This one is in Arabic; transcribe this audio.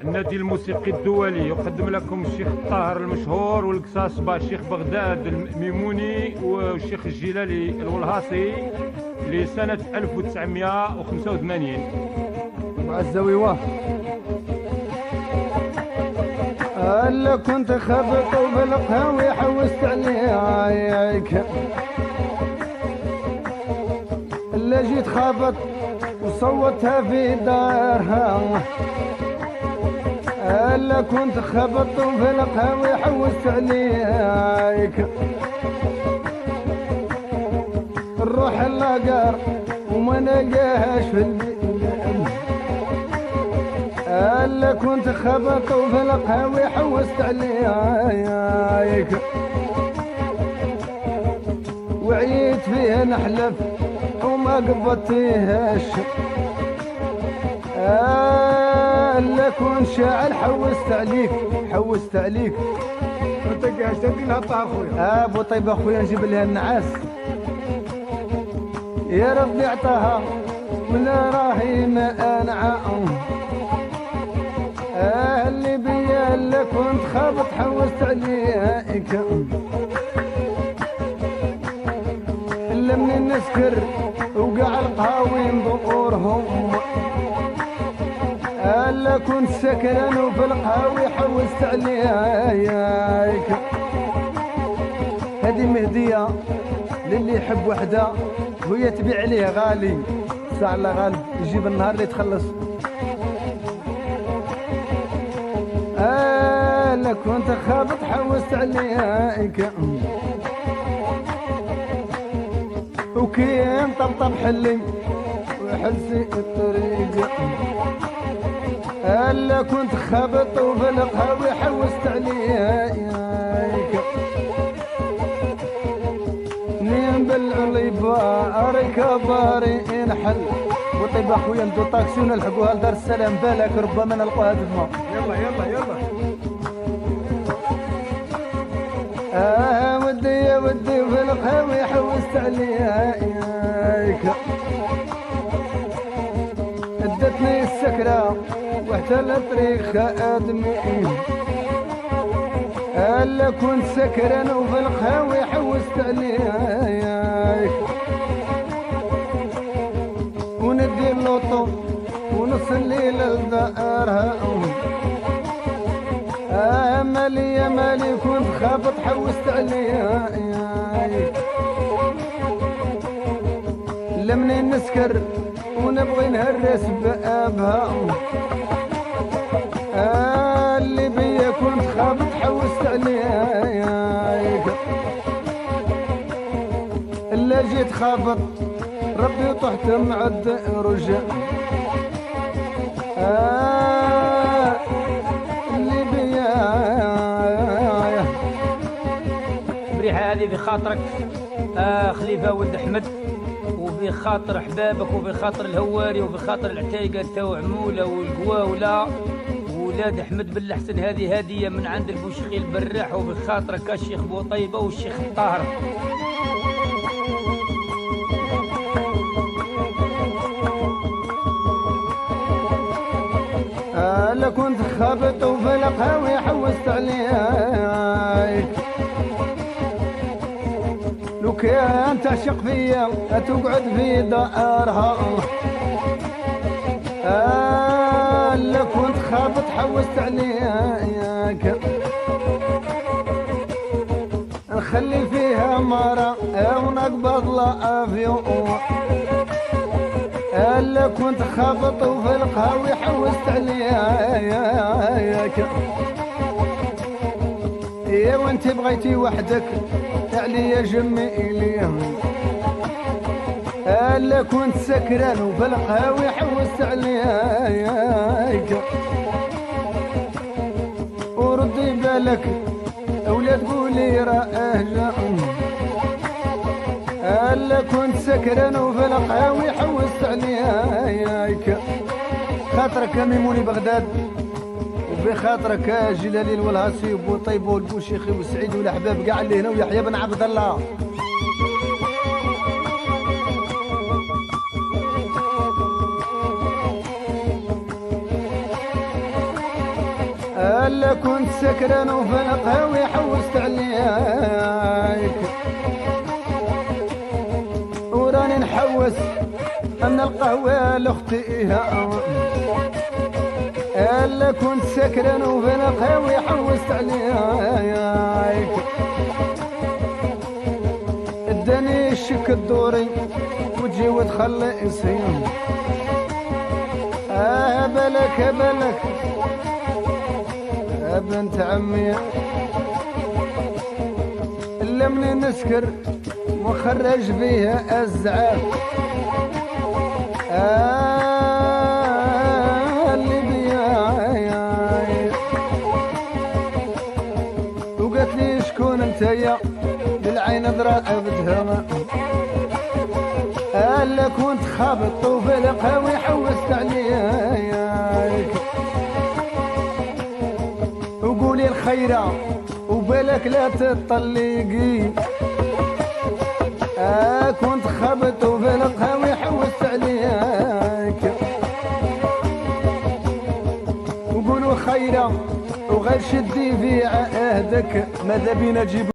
النادي الموسيقي الدولي يقدم لكم الشيخ الطاهر المشهور والقصاص با الشيخ بغداد الميموني والشيخ الجلالي الولهاصي لسنة 1985 مع الزويوة. هلا كنت خبط وبالقهوي حوست عليك، اللي جيت خابط وصوتها في دارها. هلا كنت خبط وبالقهوي حوست عليك، الروح اللاقار وما نلقاهاش في البيت. هلا كنت خبط وفي القهوي حوست عليك، وعيت فيها نحلف وما قبضتيهاش. هلا كنت شاعل حوست عليك حوست عليك. انت قاعد تدي لها الطهر خويا. ابو طيب اخويا نجيب لها النعاس، يا ربي اعطاها من راهي ما انعم. اللي بيا اللي كنت خابط حوست عليك، الا من نسكر وقع القهاوي ظهورهم. الا كنت سكران وفي القهاوي حوست عليك. هذه مهدية للي يحب وحده وهي تبيع عليه غالي، ساعة الله غالب يجيب النهار اللي يتخلص. لا كنت خابط حوست عليك، وكين طبطب حلي وحلسي الطريق. هلا كنت خابط وفي القهوي حوست عليك، نيم بالعليبة اركب باري انحل. وطيب اخويا ندو طاكسي ونلحقوها لدار السلام، بالك ربما نلقوها دما. يلا يلا يلا. ودي يا ودي في القهوي حوست عليك، ادتني السكرة واحتل طريق خادمي. هلا كنت سكران وفي القهوي حوست عليك، وندي اللطف ونص الليل لدارها. مالي مالي كنت خابط حوست عليك، لمني نسكر ونبغي نهرس بابها. اللي بيا كنت خابط حوست عليك، الا جيت خابط ربي طحت معد رجع. اللي بيا بريحة هذه بخاطرك خليفة ولد أحمد، وبخاطر أحبابك وبخاطر الهواري وبخاطر العتايقة تاو عمولة والقواولة وولاد أحمد بن الحسن. هذه هدية من عند البوشخي البراح، وبخاطرك الشيخ بوطيبة والشيخ الطاهر. لا كنت خابط وفي القهوي حوست عليك، لو كان تعشق فيا تقعد في دارها. لا كنت خابط حوست عليك، نخلي فيها مرة ونقبض لافيو. هلا كنت خابط وفي القهوي حوست عليك، يا وانت بغيتي وحدك عليا جميلي. هلا كنت سكران وفي القهوي حوست عليك، وردي بالك ولا تقولي راه جا. هلا كنت سكران وفي القهاوي حوست عليك، خاطرك ميموني بغداد وبخاطرك جلالي الولهاصي وبوطيب والبوشيخي وسعيد والاحباب كاع اللي هنا ويحيى بن عبد الله. الا كنت سكران وفي القهوي حوست عليك وراني نحوس ان القهوه لاختيها الا كنت سكران وفي القهوي حوست عليك اداني الشك الدوري وتجي وتخلي انسان بالك بالك بنت عمي الا من نسكر وخرج بيها الزعاف اللي بيا وقالت لي شكون انتيا بالعين ضربتها الا كنت خابط وفي القهوي حوست عليك وقولي الخيرة وبالك لا تطلقي كنت خابط وفي القهوي حوست عليك وقولوا خيرة وغير شدي في عهدك ماذا بينا جيب